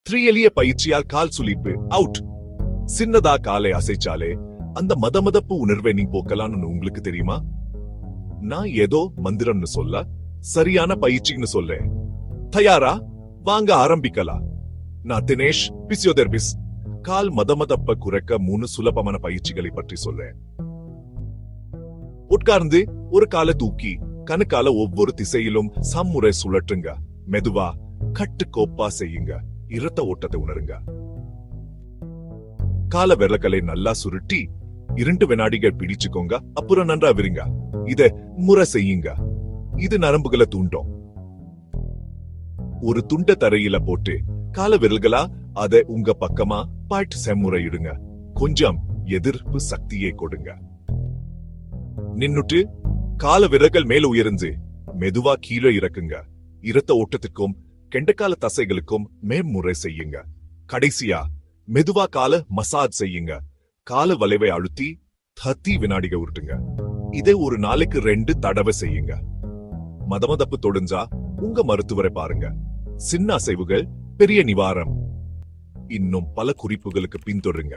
3 எளிய பயிற்சியால் கால் சுளிப்பு அவுட். சின்னதா காலை அசைச்சாலே அந்த மதமதப்பு உணர்வை நீ போக்கலாம்னு உங்களுக்கு தெரியுமா? நான் ஏதோ மந்திரம்னு சொல்ல, சரியான பயிற்சின்னு சொல்லேன். தயாரா? வாங்க ஆரம்பிக்கலாம். நான் தினேஷ், பிசியோதெரபிஸ்ட். கால் மதமதப்ப குறைக்க 3 சுலபமான பயிற்சிகளை பற்றி சொல்லேன். உட்கார்ந்து ஒரு காலை தூக்கி கணுக்கால ஒவ்வொரு திசையிலும் சம்முறை சுழற்றுங்க. மெதுவா கட்டுக்கோப்பா செய்யுங்க. இரத்த ஓட்டத்தை உணருங்க. கால விரல்களை நல்லா சுருட்டி 2 வினாடிகள் பிடிச்சுக்கோங்க. அப்புறம் நன்றா விருங்க. இத முறை செய்யுங்க. இது நரம்புகளை தூண்டும். ஒரு துண்ட தரையில போட்டு கால விரல்களா அதை உங்க பக்கமா பாட்டு செம்முறையிடுங்க. கொஞ்சம் எதிர்ப்பு சக்தியை கொடுங்க. நின்னுட்டு கால விரல்கள் மேல உயர்ந்து மெதுவா கீழே இறக்குங்க. இரத்த ஓட்டத்திற்கும் கெண்டக்கால தசைகளுக்கும் மேம்முறை செய்யுங்க. கடைசியா மெதுவா கால மசாஜ் செய்யுங்க. கால வளைவை அழுத்தி 30 வினாடிகள் உருட்டுங்க. இதை ஒரு நாளைக்கு 2 தடவை செய்யுங்க. மதமதப்பு தொடுஞ்சா உங்க மருத்துவரை பாருங்க. சின்ன அசைவுகள் பெரிய நிவாரணம். இன்னும் பல குறிப்புகளுக்கு பின்தொடருங்க.